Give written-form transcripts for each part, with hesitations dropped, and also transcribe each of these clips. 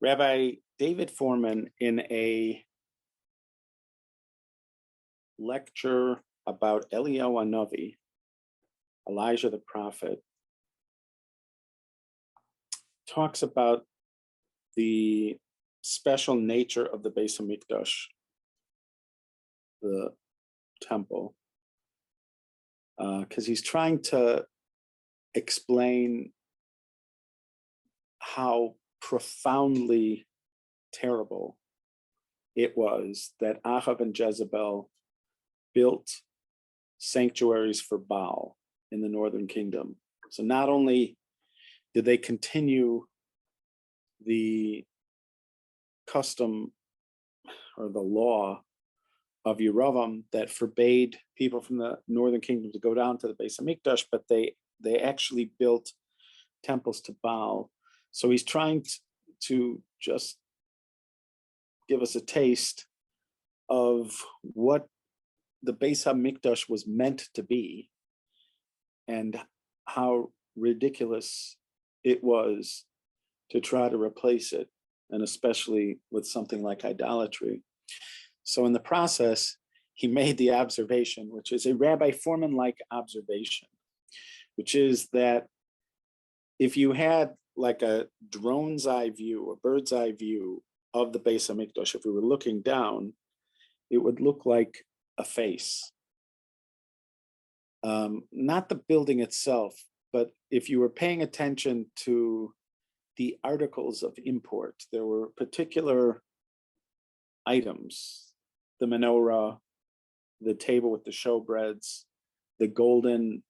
Rabbi David Foreman, in a lecture about Eliyahu Hanavi, Elijah the prophet, talks about the special nature of the Beis Hamikdash, the temple, because he's trying to explain how profoundly terrible it was that Ahab and Jezebel built sanctuaries for Baal in the northern kingdom. So not only did they continue the custom or the law of Yeravam that forbade people from the northern kingdom to go down to the Beis Hamikdash, but they actually built temples to Baal. So he's trying to just give us a taste of what the Beis Hamikdash was meant to be and how ridiculous it was to try to replace it, and especially with something like idolatry. So in the process, he made the observation, which is a Rabbi Foreman-like observation, which is that if you had like a drone's eye view, a bird's eye view of the Beis Hamikdash, if we were looking down, it would look like a face. Not the building itself, but if you were paying attention to the articles of import, there were particular items: the menorah, the table with the showbreads, the golden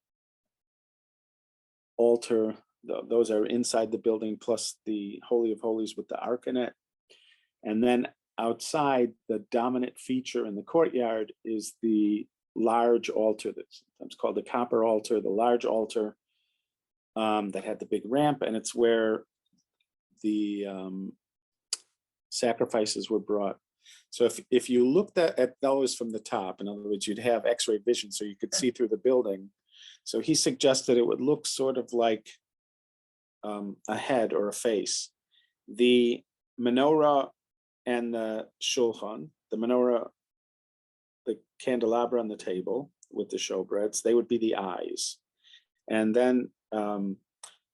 altar, those are inside the building, plus the Holy of Holies with the Ark in it. And then outside, the dominant feature in the courtyard is the large altar that's sometimes called the copper altar, the large altar that had the big ramp, and it's where the sacrifices were brought. So if you looked at those from the top, in other words, you'd have X-ray vision so you could see through the building. So he suggested it would look sort of like a head or a face. The menorah and the shulchan, the menorah, the candelabra on the table with the showbreads, they would be the eyes. And then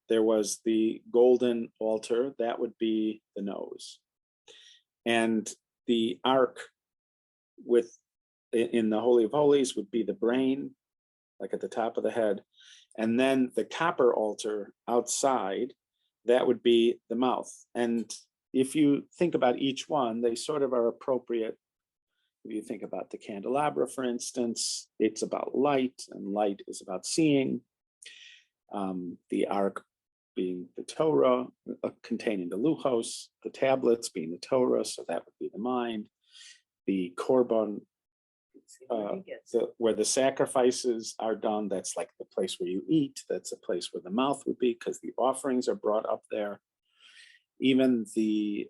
there was the golden altar, that would be the nose. And the ark in the Holy of Holies would be the brain, like at the top of the head. And then the copper altar outside, that would be the mouth. And if you think about each one, they sort of are appropriate. If you think about the candelabra, for instance, it's about light, and light is about seeing. The ark being the Torah, containing the luchos, the tablets being the Torah, so that would be the mind. The korban, where the sacrifices are done, that's like the place where you eat. That's a place where the mouth would be, because the offerings are brought up there. Even the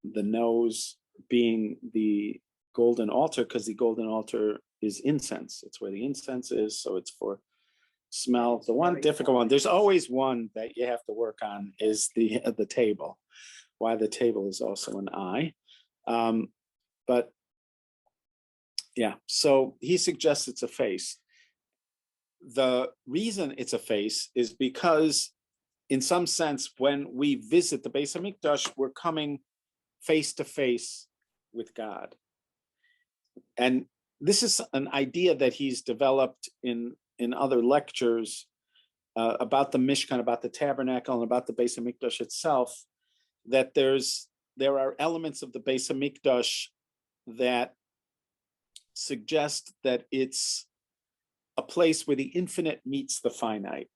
nose being the golden altar, because the golden altar is incense. It's where the incense is, so it's for smell. The one difficult one, there's always one that you have to work on, is the table. Why the table is also an eye. But yeah, so he suggests it's a face. The reason it's a face is because, in some sense, when we visit the Beis Hamikdash, we're coming face to face with God. And this is an idea that he's developed in other lectures about the Mishkan, about the tabernacle, and about the Beis Hamikdash itself, that there are elements of the Beis Hamikdash that suggest that it's a place where the infinite meets the finite,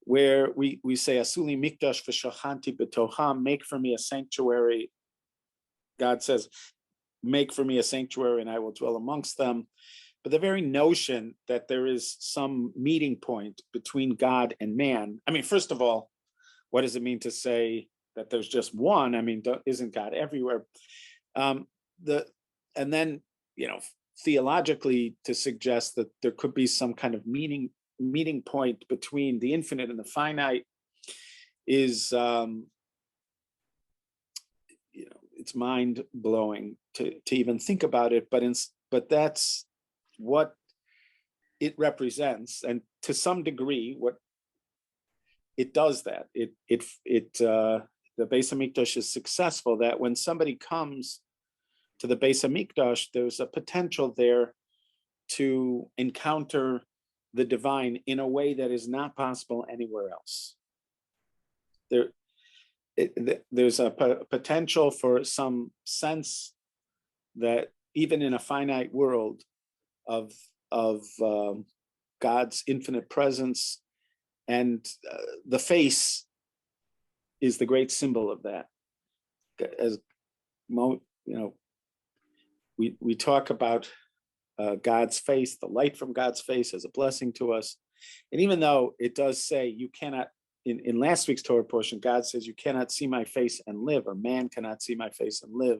where we say, Asuli mikdash v'shachanti b'toham, make for me a sanctuary. God says, make for me a sanctuary and I will dwell amongst them. But the very notion that there is some meeting point between God and man, I mean, first of all, what does it mean to say that there's just one? I mean, isn't God everywhere? And then, theologically, to suggest that there could be some kind of meeting point between the infinite and the finite is it's mind blowing to even think about it, but that's what it represents, and to some degree, what it does that the Beis Hamikdash is successful. That when somebody comes to the Beis Hamikdash, there's a potential there to encounter the divine in a way that is not possible anywhere else. There's a potential for some sense that even in a finite world of God's infinite presence, and the face is the great symbol of that. As we talk about God's face, the light from God's face as a blessing to us. And even though it does say you cannot, in last week's Torah portion, God says you cannot see my face and live, or man cannot see my face and live.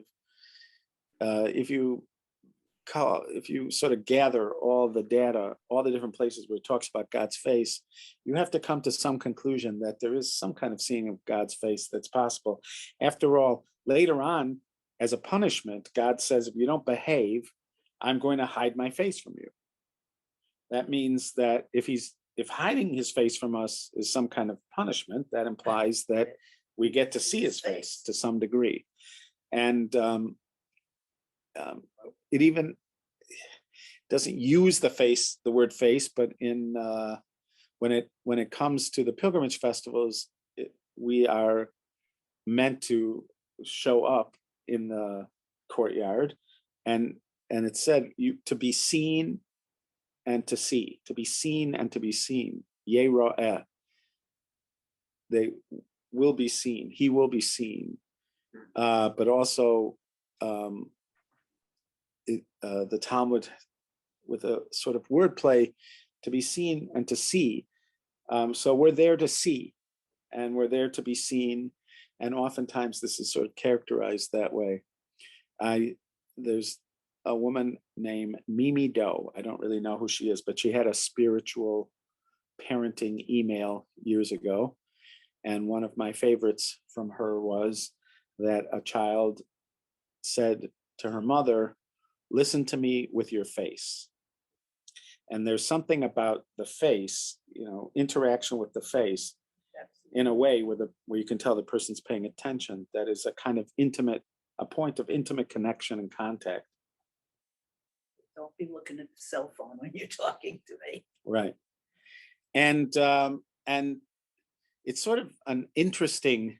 If you sort of gather all the data, all the different places where it talks about God's face, you have to come to some conclusion that there is some kind of seeing of God's face that's possible. After all, later on, as a punishment, God says, if you don't behave, I'm going to hide my face from you. That means that if hiding his face from us is some kind of punishment, that implies that we get to see his face to some degree. And it even doesn't use the word face, but when it comes to the pilgrimage festivals, we are meant to show up in the courtyard, and it said to be seen and to see, to be seen and to be seen. Yera'eh. They will be seen. He will be seen. But also the Talmud, with a sort of wordplay, to be seen and to see. So we're there to see, and we're there to be seen. And oftentimes this is sort of characterized that way. There's a woman named Mimi Doe. I don't really know who she is, but she had a spiritual parenting email years ago. And one of my favorites from her was that a child said to her mother, "Listen to me with your face." And there's something about the face, interaction with the face, in a way where you can tell the person's paying attention, that is a kind of a point of intimate connection and contact. Don't be looking at the cell phone when you're talking to me. Right. And it's sort of an interesting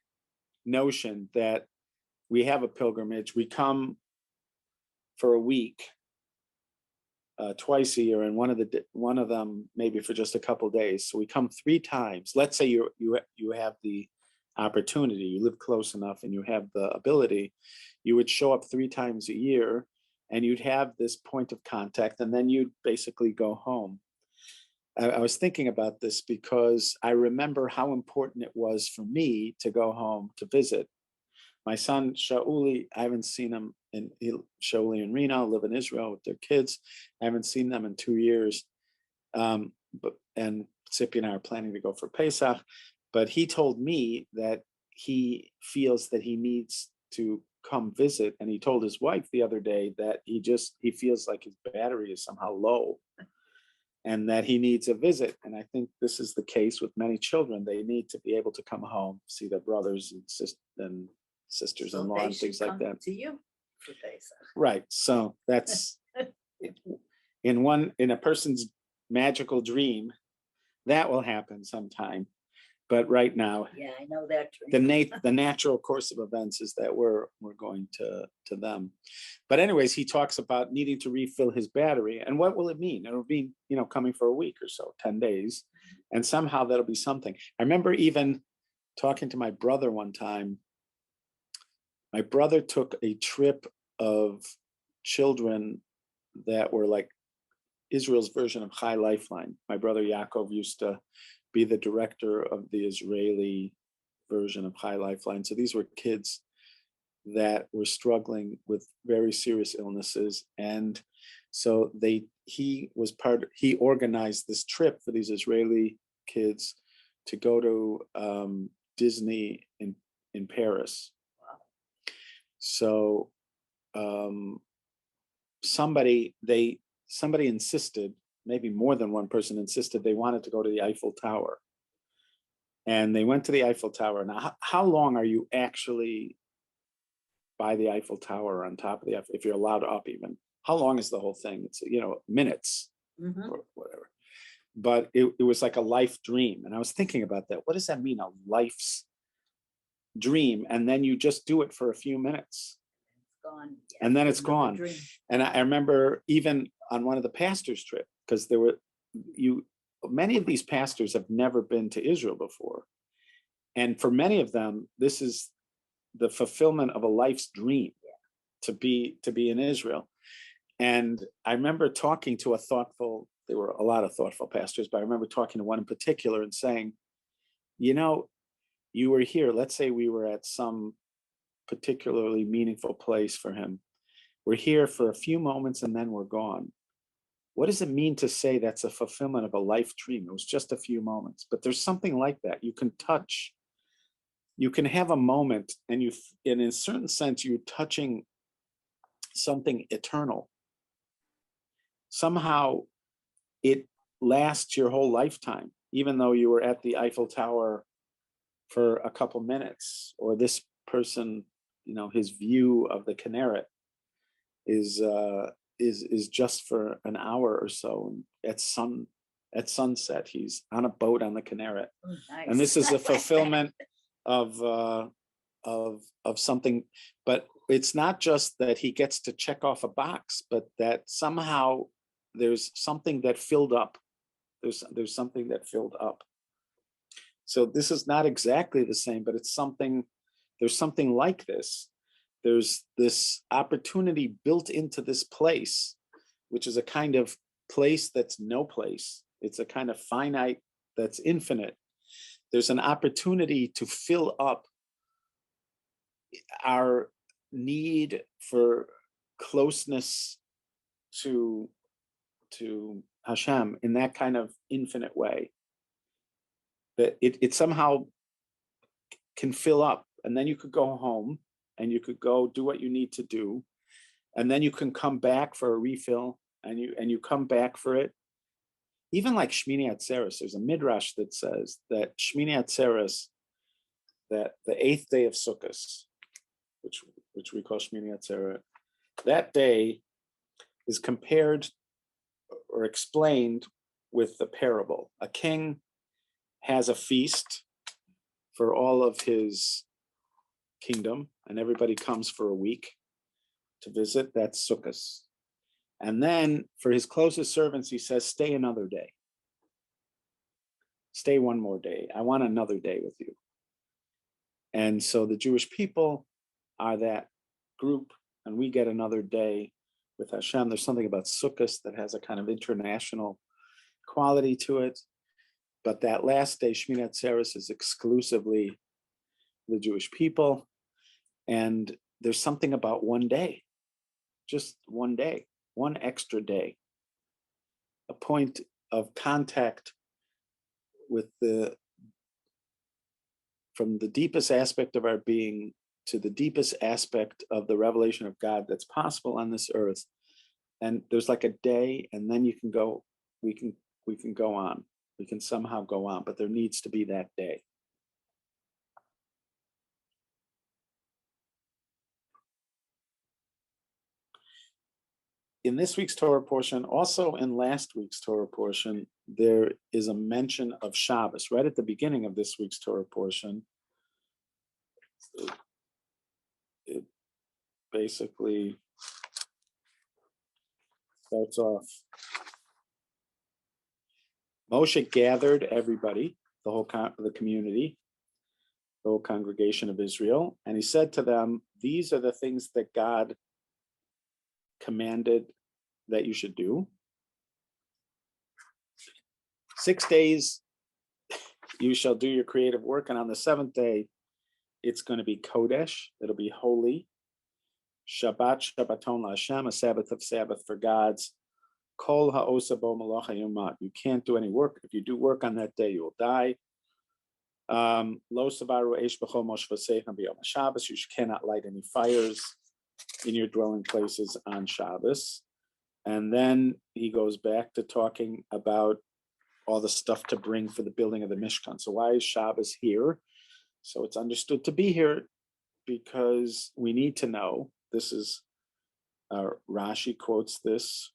notion that we have a pilgrimage. We come for a week, twice a year, and one of them maybe for just a couple of days. So we come 3 times. Let's say you have the opportunity, you live close enough, and you have the ability. You would show up 3 times a year, and you'd have this point of contact, and then you'd basically go home. I was thinking about this because I remember how important it was for me to go home to visit. My son, Shauli, I haven't seen him, Shauli and Rena live in Israel with their kids. I haven't seen them in 2 years. And Sippy and I are planning to go for Pesach. But he told me that he feels that he needs to come visit. And he told his wife the other day that he feels like his battery is somehow low, and that he needs a visit. And I think this is the case with many children. They need to be able to come home, see their brothers and sisters-in-law and things like that. To you for Pesach. Right. So that's in a person's magical dream, that will happen sometime. But right now, yeah, I know that dream. the natural course of events is that we're going to them. But anyways, he talks about needing to refill his battery. And what will it mean? It'll mean, coming for a week or so, 10 days. And somehow that'll be something. I remember even talking to my brother one time. My brother took a trip of children that were like Israel's version of High Lifeline. My brother Yaakov used to be the director of the Israeli version of High Lifeline. So these were kids that were struggling with very serious illnesses. And so he organized this trip for these Israeli kids to go to Disney in Paris. So somebody insisted, maybe more than one person insisted, they wanted to go to the Eiffel Tower. And they went to the Eiffel Tower. Now, how long are you actually by the Eiffel Tower, on top of the Eiffel, if you're allowed up even? How long is the whole thing? It's, minutes or whatever. But it was like a life dream. And I was thinking about that. What does that mean, a life's dream? And then you just do it for a few minutes. Gone. And then it's gone. Dream. And I remember even on one of the pastors' trip, because many of these pastors have never been to Israel before. And for many of them, this is the fulfillment of a life's dream, to be in Israel. And I remember talking to there were a lot of thoughtful pastors, but I remember talking to one in particular and saying, you were here, let's say we were at some particularly meaningful place for him. We're here for a few moments and then we're gone. What does it mean to say that's a fulfillment of a life dream? It was just a few moments, but there's something like that. You can touch, you can have a moment, and in a certain sense, you're touching something eternal. Somehow it lasts your whole lifetime, even though you were at the Eiffel Tower for a couple minutes, or this person, his view of the Kinneret is just for an hour or so. And at sunset, he's on a boat on the Kinneret. Oh, nice. And this is a fulfillment of something. But it's not just that he gets to check off a box, but that somehow there's something that filled up. There's something that filled up. So this is not exactly the same, but it's something. There's something like this. There's this opportunity built into this place, which is a kind of place that's no place. It's a kind of finite that's infinite. There's an opportunity to fill up our need for closeness to Hashem in that kind of infinite way. That it somehow can fill up, and then you could go home and you could go do what you need to do, and then you can come back for a refill, and you come back for it. Even like Shmini Atzeres, there's a midrash that says that Shmini Atzeres, that the 8th day of Sukkot, which we call Shmini Atzeret, that day is compared or explained with the parable. A king has a feast for all of his kingdom, and everybody comes for a week to visit. That's Sukkot. And then for his closest servants, he says, stay another day. Stay one more day. I want another day with you. And so the Jewish people are that group, and we get another day with Hashem. There's something about Sukkot that has a kind of international quality to it. But that last day, Shmini Atzeres, is exclusively the Jewish people. And there's something about one day, just one day, one extra day, a point of contact with from the deepest aspect of our being to the deepest aspect of the revelation of God that's possible on this earth. And there's like a day, and then you can go, we can go on. We can somehow go on, but there needs to be that day. In this week's Torah portion, also in last week's Torah portion, there is a mention of Shabbos right at the beginning of this week's Torah portion. It basically starts off, Moshe gathered everybody, the community, the whole congregation of Israel, and he said to them, these are the things that God commanded that you should do. 6 days you shall do your creative work, and on the 7th day it's going to be Kodesh, it'll be holy. Shabbat Shabbaton LaHashem, a Sabbath of Sabbath for gods. Kol ha'osa bo malacha yomat. You can't do any work. If you do work on that day, you will die. Lo savaru eish b'chol moshvaseichem b'yom Shabbos. You cannot light any fires in your dwelling places on Shabbos. And then he goes back to talking about all the stuff to bring for the building of the Mishkan. So why is Shabbos here? So it's understood to be here because we need to know. This is Rashi quotes this,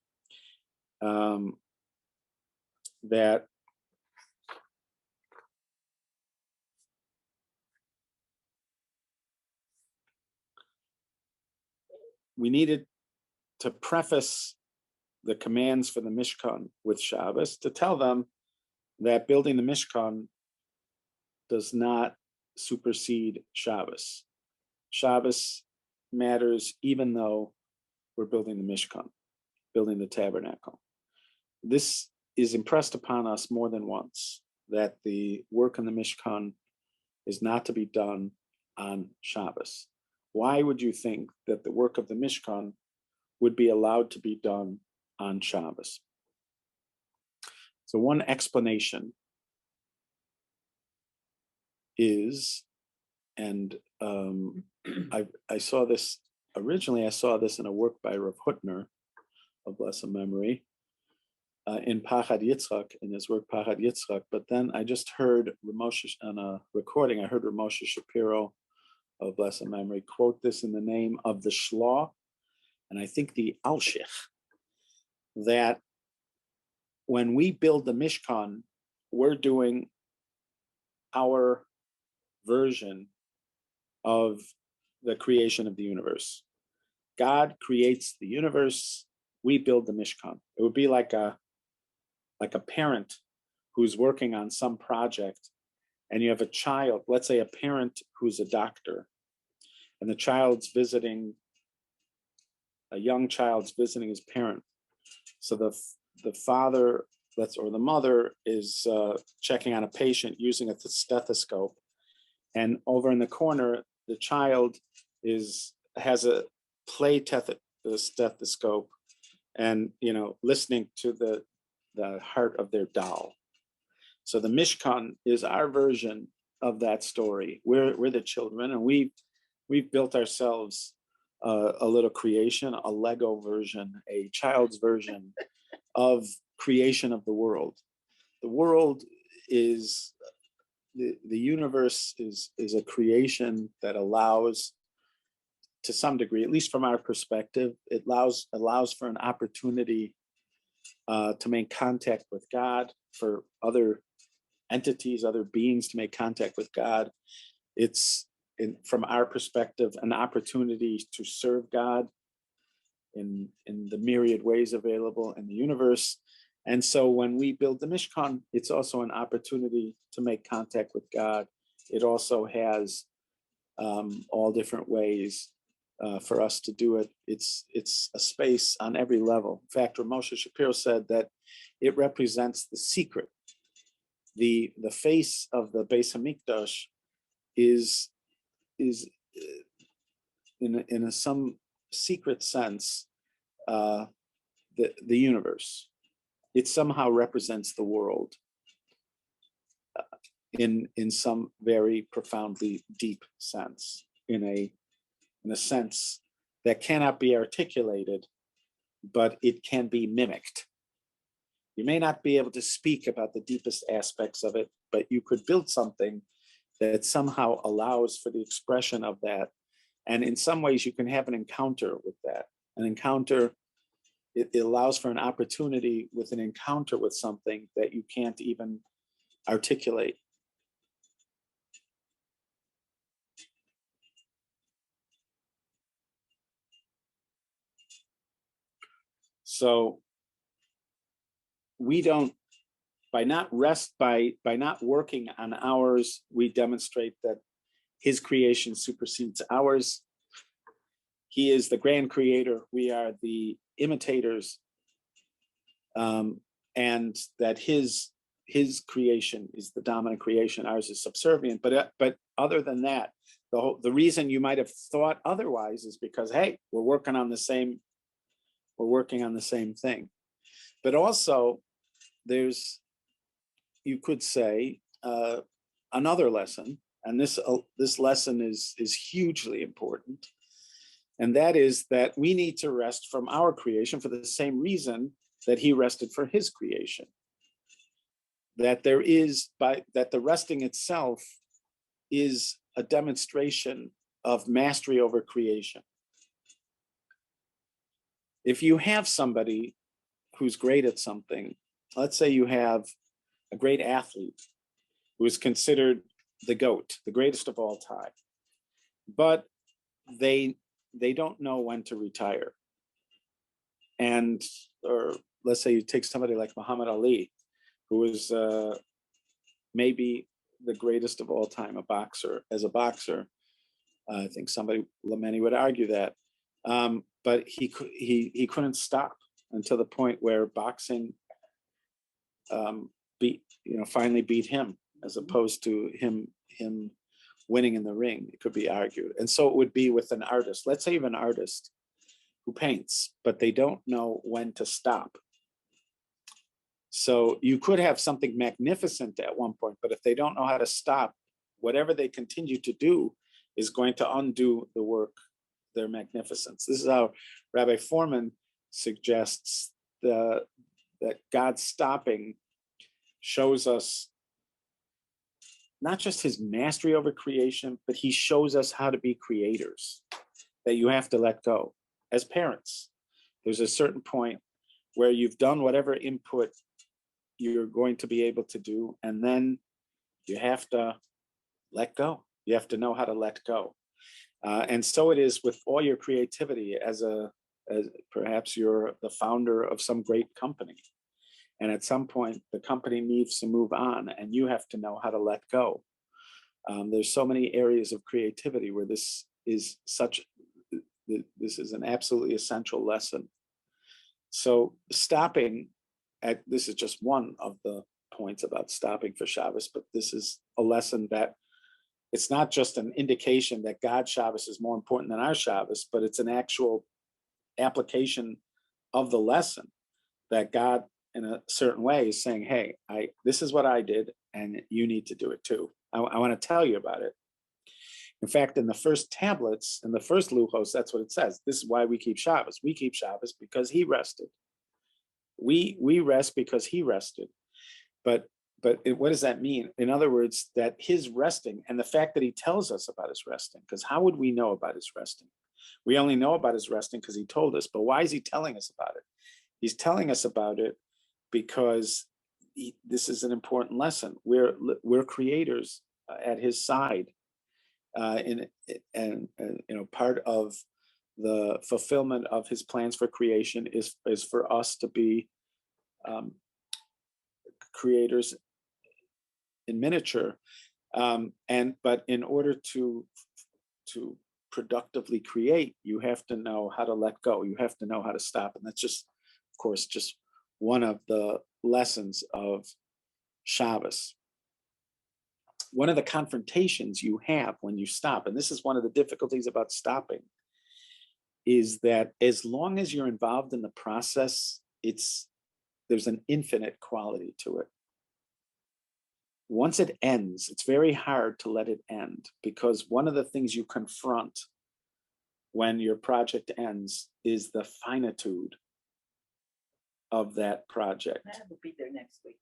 that we needed to preface the commands for the Mishkan with Shabbos to tell them that building the Mishkan does not supersede Shabbos. Shabbos matters even though we're building the Mishkan, building the tabernacle. This is impressed upon us more than once, that the work in the Mishkan is not to be done on Shabbos. Why would you think that the work of the Mishkan would be allowed to be done on Shabbos? So one explanation is, and I saw this originally, I saw this in a work by Rav Hutner of blessed memory, in Pachad Yitzchak, in his work Pachad Yitzchak, but then I just heard Ramosha on a recording, I heard Ramosha Shapiro of blessed memory quote this in the name of the Shlah, and I think the Alshich, that when we build the Mishkan, we're doing our version of the creation of the universe. God creates the universe, we build the Mishkan. It would be like a parent who's working on some project, and you have a child, let's say a parent who's a doctor, and the child's visiting, a young child's visiting his parent. So the father, or the mother is checking on a patient using a stethoscope, and over in the corner, the child has a stethoscope, and listening to the heart of their doll. So the Mishkan is our version of that story. We're the children, and we've built ourselves a little creation, a Lego version, a child's version of creation of the world. The world is the universe is a creation that allows, to some degree, at least from our perspective, it allows for an opportunity to make contact with God, for other entities, other beings to make contact with God. It's, from our perspective, an opportunity to serve God in the myriad ways available in the universe. And so when we build the Mishkan, it's also an opportunity to make contact with God. It also has all different ways for us to do it. It's a space on every level. In fact, Ramosha Shapiro said that it represents the secret. The face of the Beis Hamikdash is in some secret sense the universe. It somehow represents the world in some very profoundly deep sense, in a sense that cannot be articulated, but it can be mimicked. You may not be able to speak about the deepest aspects of it, but you could build something that somehow allows for the expression of that. And in some ways, you can have an encounter with that. An encounter, it allows for an opportunity with an encounter with something that you can't even articulate. So we don't, by not working on ours, we demonstrate that his creation supersedes ours. He is the grand creator. We are the imitators, and that his creation is the dominant creation. Ours is subservient. But other than that, the reason you might have thought otherwise is because, hey, we're working on the same thing. But also, you could say, another lesson, and this lesson is hugely important, and that is that we need to rest from our creation for the same reason that he rested for his creation. That the resting itself is a demonstration of mastery over creation. If you have somebody who's great at something, let's say you have a great athlete who is considered the GOAT, the greatest of all time, but they don't know when to retire. And, or let's say you take somebody like Muhammad Ali, who is maybe the greatest of all time, a boxer. As a boxer, I think many would argue that, but he couldn't stop until the point where boxing finally beat him, as opposed to him winning in the ring. It could be argued, and so it would be with an artist. Let's say you have an artist who paints, but they don't know when to stop. So you could have something magnificent at one point, but if they don't know how to stop, whatever they continue to do is going to undo the work, their magnificence. This is how Rabbi Foreman suggests that God's stopping shows us not just his mastery over creation, but he shows us how to be creators, that you have to let go. As parents, there's a certain point where you've done whatever input you're going to be able to do, and then you have to let go. You have to know how to let go. And so it is with all your creativity as perhaps you're the founder of some great company. And at some point, the company needs to move on, and you have to know how to let go. There's so many areas of creativity where this is an absolutely essential lesson. So stopping, this is just one of the points about stopping for Shabbos, but this is a lesson that it's not just an indication that God's Shabbos is more important than our Shabbos, but it's an actual application of the lesson that God, in a certain way, is saying, hey, this is what I did, and you need to do it too. I want to tell you about it. In fact, in the first tablets, in the first Luchos, that's what it says. This is why we keep Shabbos. We keep Shabbos because he rested. We rest because he rested. But what does that mean? In other words, that his resting and the fact that he tells us about his resting, because how would we know about his resting? We only know about his resting because he told us. But why is he telling us about it? He's telling us about it because this is an important lesson. We're creators at his side, and part of the fulfillment of his plans for creation is for us to be creators in miniature, but in order to productively create, you have to know how to let go. You have to know how to stop, and that's just, of course, just one of the lessons of Shabbos. One of the confrontations you have when you stop, and this is one of the difficulties about stopping, is that as long as you're involved in the process, there's an infinite quality to it. Once it ends, it's very hard to let it end, because one of the things you confront when your project ends is the finitude of that project. That will be there next week.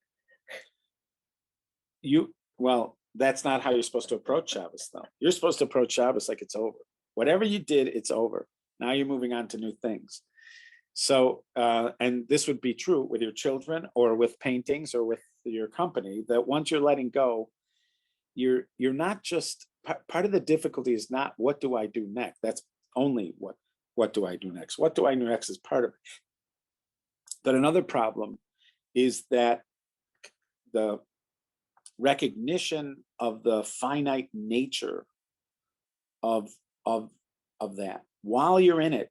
Well, that's not how you're supposed to approach Shabbos, though. You're supposed to approach Shabbos like it's over. Whatever you did, it's over. Now you're moving on to new things. So, and this would be true with your children or with paintings or with your company, that once you're letting go, you're not just, part of the difficulty is not what do I do next? That's only what do I do next? What do I do next is part of it. But another problem is that the recognition of the finite nature of that. While you're in it,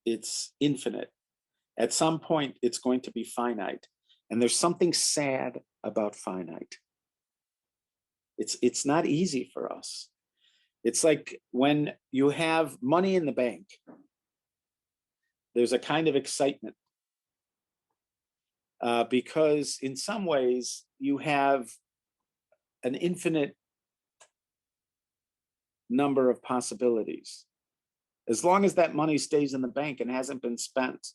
it's infinite. At some point, it's going to be finite. And there's something sad about finite. It's not easy for us. It's like when you have money in the bank, there's a kind of excitement. Because in some ways you have an infinite number of possibilities. As long as that money stays in the bank and hasn't been spent,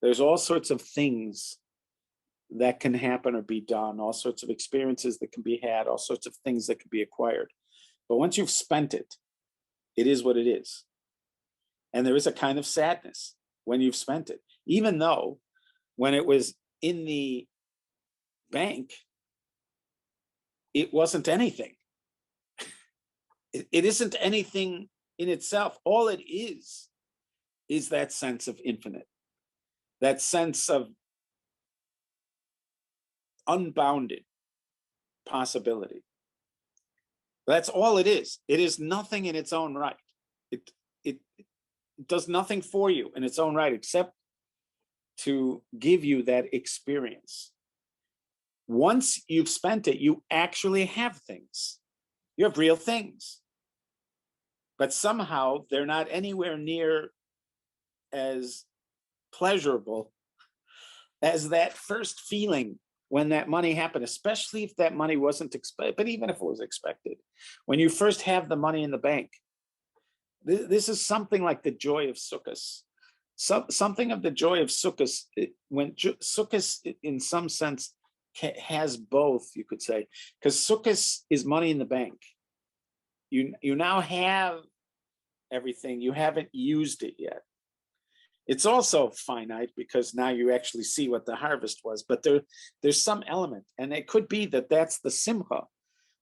there's all sorts of things that can happen or be done, all sorts of experiences that can be had, all sorts of things that can be acquired. But once you've spent it, it is what it is. And there is a kind of sadness when you've spent it, even though when it was in the bank, it wasn't anything. It isn't anything in itself. All it is that sense of infinite, that sense of unbounded possibility. That's all it is. It is nothing in its own right. It does nothing for you in its own right except to give you that experience. Once you've spent it, you actually have things. You have real things. But somehow they're not anywhere near as pleasurable as that first feeling when that money happened, especially if that money wasn't expected, but even if it was expected. When you first have the money in the bank, this is something like the joy of Sukkot. Something of the joy of Sukkot, when Sukkot in some sense has both, you could say, because Sukkot is money in the bank. You now have everything, you haven't used it yet. It's also finite because now you actually see what the harvest was, but there's some element, and it could be that that's the simcha.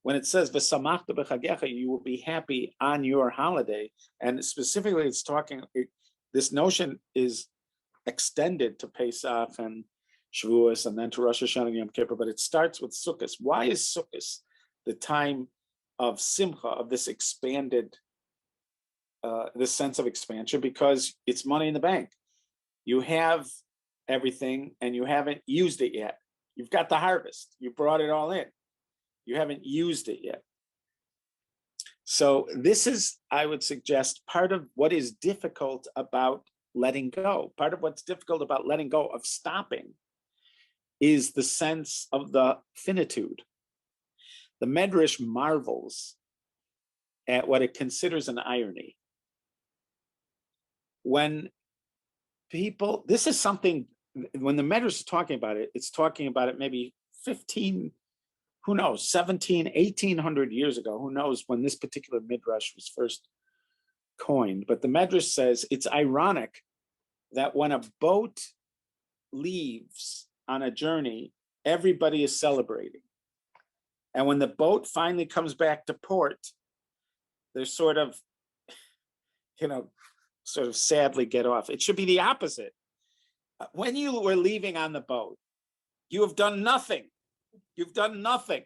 When it says v'samachta b'chagecha, you will be happy on your holiday, and specifically it's talking, this notion is extended to Pesach and Shavuos and then to Rosh Hashanah and Yom Kippur, but it starts with Sukkot. Why is Sukkot the time of simcha, of this expanded, this sense of expansion? Because it's money in the bank. You have everything and you haven't used it yet. You've got the harvest. You brought it all in. You haven't used it yet. So this is, I would suggest, part of what is difficult about letting go. Part of what's difficult about letting go, of stopping, is the sense of the finitude. The Medrash marvels at what it considers an irony. When people, this is something, when the Medrash is talking about it, it's talking about it maybe 15, who knows, 17, 1800 years ago, who knows when this particular Midrash was first coined. But the Medrash says it's ironic that when a boat leaves on a journey, everybody is celebrating. And when the boat finally comes back to port, they're sort of, sort of sadly get off. It should be the opposite. When you were leaving on the boat, you have done nothing. You've done nothing.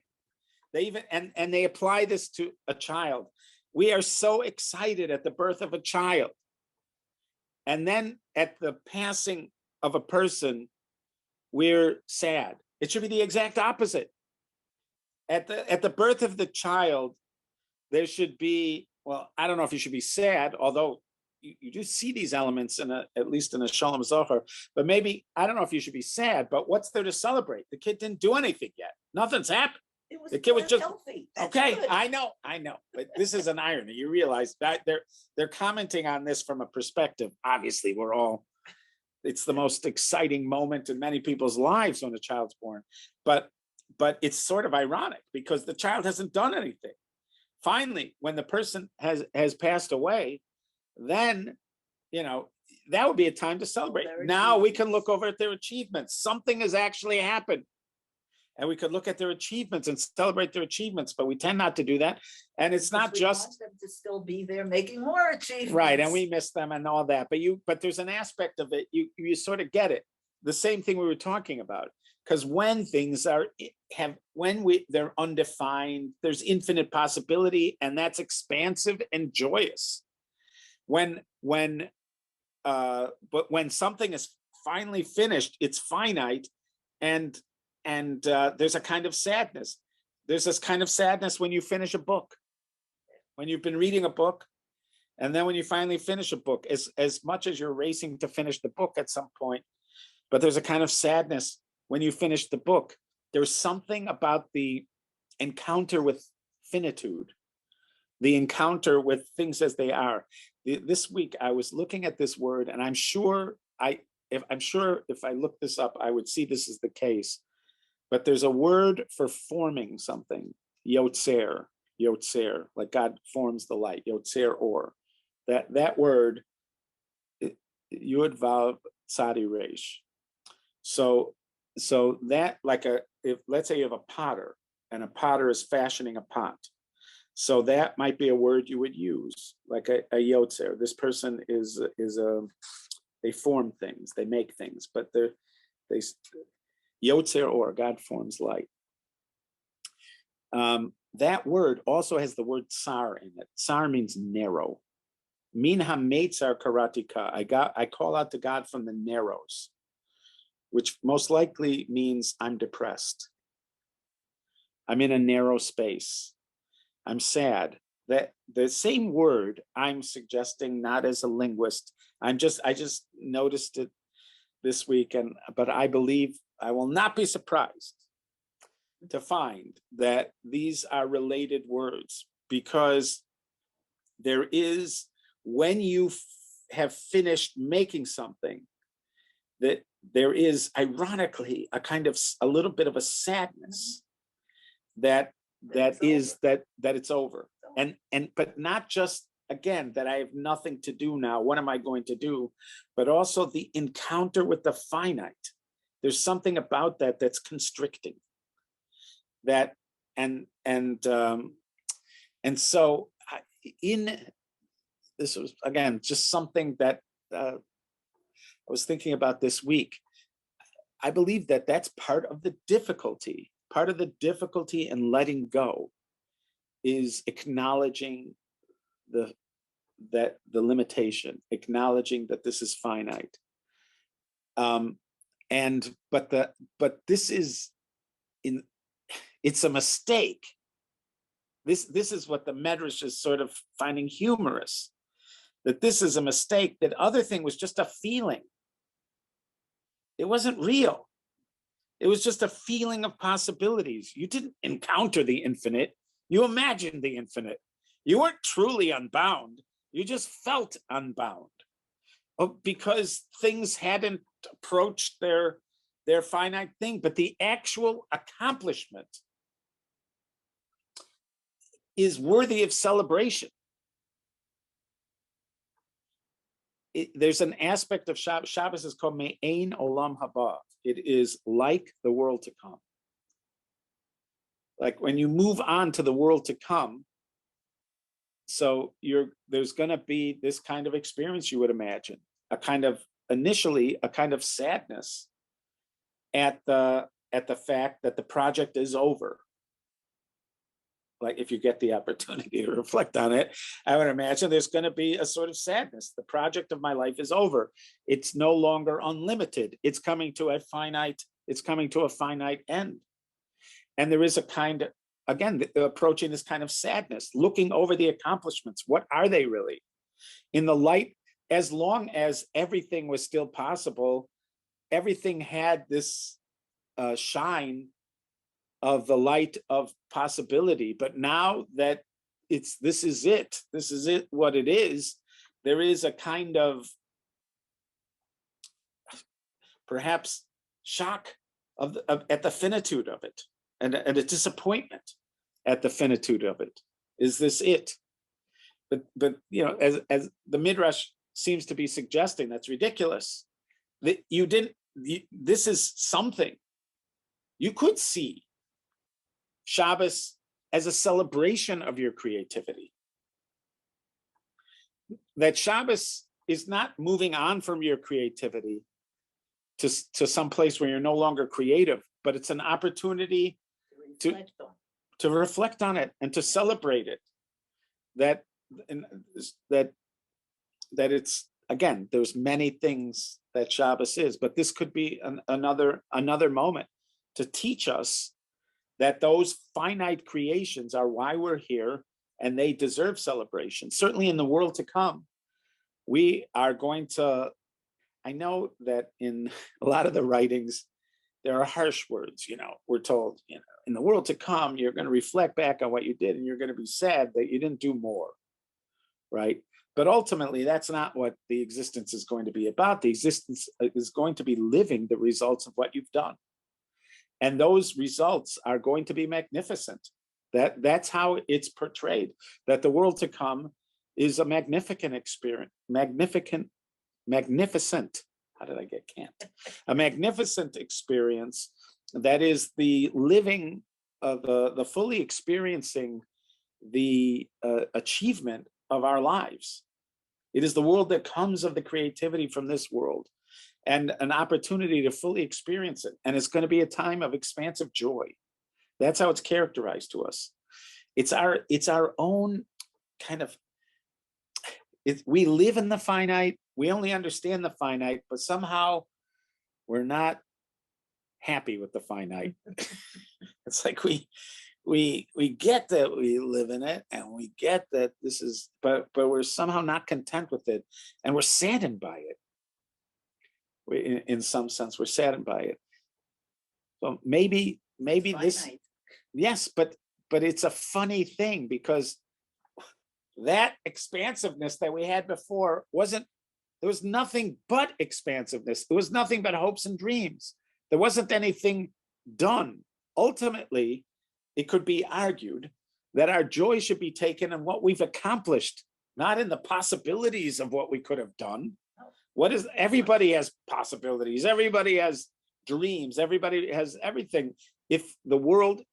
They even, and they apply this to a child. We are so excited at the birth of a child. And then at the passing of a person, we're sad. It should be the exact opposite. At the birth of the child, there should be, well, I don't know if you should be sad, although you do see these elements at least in a Shalom Zohar, but maybe, I don't know if you should be sad, but what's there to celebrate? The kid didn't do anything yet. Nothing's happened. The kid was just healthy. That's okay. good. I know, but this is an irony. You realize that they're commenting on this from a perspective. Obviously, it's the most exciting moment in many people's lives when a child's born, but it's sort of ironic because the child hasn't done anything. Finally, when the person has passed away, then that would be a time to celebrate. Now we can look over at their achievements. Something has actually happened. And we could look at their achievements and celebrate their achievements, but we tend not to do that. And it's not just want them to still be there making more achievements. Right, and we miss them and all that. But there's an aspect of it, you sort of get it. The same thing we were talking about. Because when things they're undefined, there's infinite possibility, and that's expansive and joyous. But when something is finally finished, it's finite, and there's a kind of sadness. There's this kind of sadness when you finish a book, when you've been reading a book, and then when you finally finish a book, as much as you're racing to finish the book at some point, but there's a kind of sadness when you finish the book. There's something about the encounter with finitude, the encounter with things as they are. This week I was looking at this word, and I'm sure if I look this up, I would see this is the case. But there's a word for forming something, yotzer, like God forms the light, yotzer or. That word, yud vav tzadi resh. So that, like if let's say you have a potter, and a potter is fashioning a pot. So that might be a word you would use, like a yotzer. This person they form things, they make things, but they yotzer or, God forms light. That word also has the word tsar in it. Tsar means narrow. Min hametzar karatika. I call out to God from the narrows, which most likely means I'm depressed. I'm in a narrow space. I'm sad. That the same word I'm suggesting, not as a linguist. I just noticed it this week, but I believe I will not be surprised to find that these are related words, because there is, when you have finished making something, that there is ironically a little bit of a sadness that it's over. But not just, again, that I have nothing to do now, what am I going to do, but also the encounter with the finite. There's something about that that's constricting. That and so this was, again, just something that I was thinking about this week. I believe that that's part of the difficulty. Part of the difficulty in letting go is acknowledging the limitation, acknowledging that this is finite. But this is it's a mistake. This is what the Medrash is sort of finding humorous, that this is a mistake, that other thing was just a feeling. It wasn't real. It was just a feeling of possibilities. You didn't encounter the infinite. You imagined the infinite. You weren't truly unbound. You just felt unbound, because things hadn't approached their finite thing. But the actual accomplishment is worthy of celebration. There's an aspect of Shabbos. Shabbos is called Me'ein Olam Haba. It is like the world to come. Like when you move on to the world to come, so there's going to be this kind of experience, you would imagine, initially a kind of sadness at the fact that the project is over. Like if you get the opportunity to reflect on it, I would imagine there's going to be a sort of sadness. The project of my life is over. It's no longer unlimited. It's coming to a finite end. And there is a kind of, again, approaching this kind of sadness, looking over the accomplishments. What are they really? In the light, as long as everything was still possible, everything had this shine of the light of possibility. But now that this is it, what it is, there is a kind of perhaps shock at the finitude of it, and a disappointment at the finitude of it. Is this it? But as the Midrash seems to be suggesting, that's ridiculous. That this is something. You could see Shabbos as a celebration of your creativity. That Shabbos is not moving on from your creativity to some place where you're no longer creative, but it's an opportunity to reflect on it and to celebrate it. That it's, again, there's many things that Shabbos is, but this could be another moment to teach us that those finite creations are why we're here, and they deserve celebration. Certainly in the world to come, we are going to, I know that in a lot of the writings, there are harsh words, we're told, in the world to come, you're going to reflect back on what you did, and you're going to be sad that you didn't do more, right? But ultimately, that's not what the existence is going to be about. The existence is going to be living the results of what you've done. And those results are going to be magnificent. That's how it's portrayed, that the world to come is a magnificent experience, magnificent. How did I get can't? A magnificent experience that is the living of the fully experiencing the achievement of our lives. It is the world that comes of the creativity from this world, and an opportunity to fully experience it. And it's going to be a time of expansive joy. That's how it's characterized to us. It's our own kind of, we live in the finite, we only understand the finite, but somehow we're not happy with the finite. It's like we get that we live in it, and we get that this is, but we're somehow not content with it, and we're saddened by it. In some sense, we're saddened by it. So maybe this, Finite. yes, but it's a funny thing, because that expansiveness that we had before there was nothing but expansiveness. There was nothing but hopes and dreams. There wasn't anything done. Ultimately, it could be argued that our joy should be taken in what we've accomplished, not in the possibilities of what we could have done. Everybody has possibilities, everybody has dreams, everybody has everything. If the world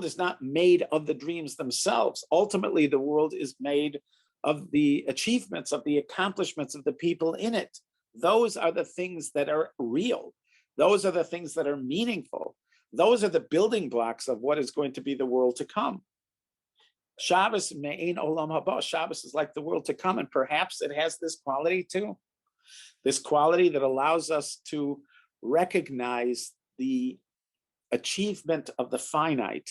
is not made of the dreams themselves. Ultimately, the world is made of the achievements, of the accomplishments of the people in it. Those are the things that are real. Those are the things that are meaningful. Those are the building blocks of what is going to be the world to come. Shabbos me'ein olam haba. Shabbos is like the world to come, and perhaps it has this quality too. This quality that allows us to recognize the achievement of the finite,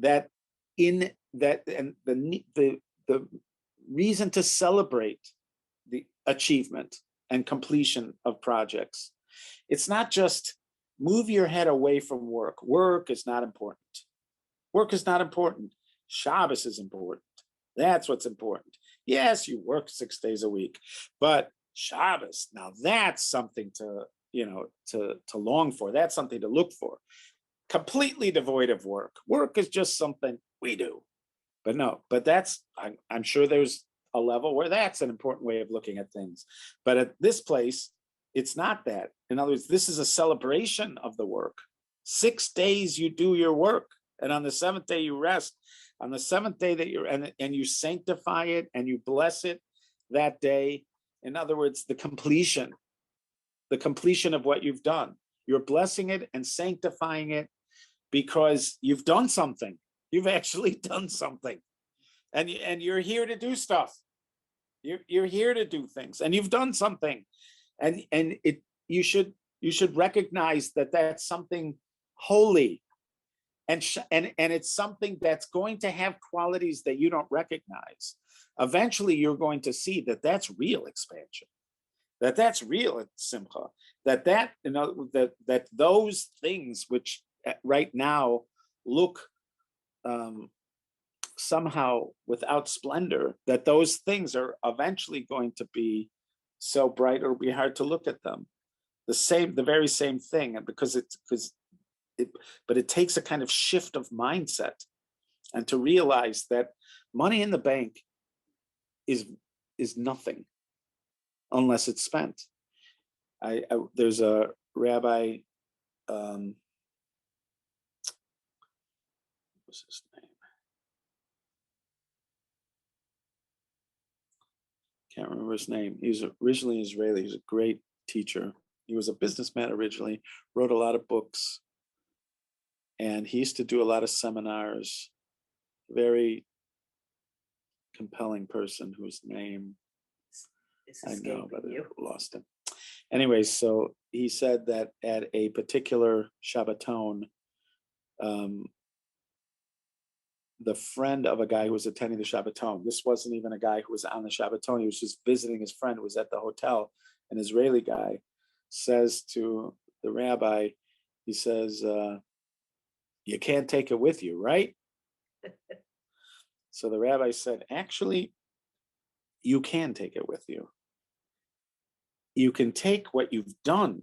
and the reason to celebrate the achievement and completion of projects. It's not just move your head away from work. Work is not important. Work is not important. Shabbos is important. That's what's important. Yes, you work 6 days a week, but Shabbos, now that's something to long for. That's something to look for. Completely devoid of work. Work is just something we do. But no, I'm sure there's a level where that's an important way of looking at things. But at this place, it's not that. In other words, this is a celebration of the work. 6 days you do your work, and on the 7th day you rest. On the 7th day that and you sanctify it and you bless it that day. In other words, the completion of what you've done. You're blessing it and sanctifying it because you've done something. You've actually done something, and you're here to do stuff. You're here to do things, and you've done something, and you should recognize that that's something holy, and it's something that's going to have qualities that you don't recognize. Eventually, you're going to see that that's real expansion, that's real simcha, that those things which right now look somehow without splendor, that those things are eventually going to be so bright it'll be hard to look at them. The very same thing, and but it takes a kind of shift of mindset, and to realize that money in the bank is nothing unless it's spent. There's a rabbi, what's his name? Can't remember his name. He was originally Israeli. He was a great teacher. He was a businessman originally, wrote a lot of books, and he used to do a lot of seminars. Very compelling person whose name I know, but I lost him. Anyway, so he said that at a particular Shabbaton, the friend of a guy who was attending the Shabbaton, this wasn't even a guy who was on the Shabbaton, he was just visiting his friend who was at the hotel, an Israeli guy, says to the rabbi, he says, You can't take it with you, right? So the rabbi said, actually, you can take it with you. You can take what you've done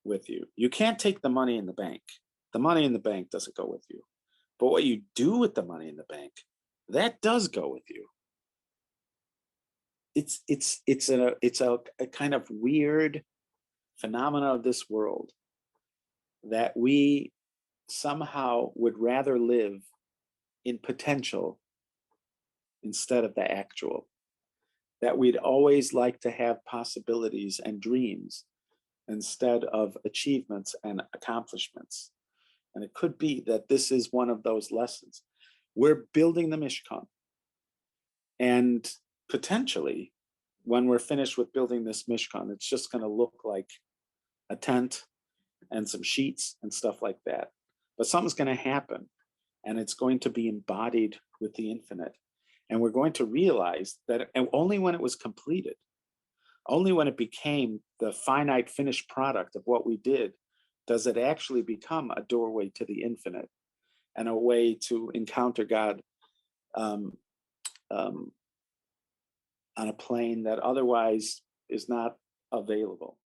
with you. You can't take the money in the bank. The money in the bank doesn't go with you. But what you do with the money in the bank, that does go with you. It's a kind of weird phenomena of this world that we somehow would rather live in potential instead of the actual. That we'd always like to have possibilities and dreams instead of achievements and accomplishments. And it could be that this is one of those lessons. We're building the Mishkan. And potentially, when we're finished with building this Mishkan, it's just going to look like a tent and some sheets and stuff like that. But something's going to happen, and it's going to be embodied with the infinite. And we're going to realize that only when it was completed, only when it became the finite finished product of what we did, does it actually become a doorway to the infinite and a way to encounter God um, um, on a plane that otherwise is not available.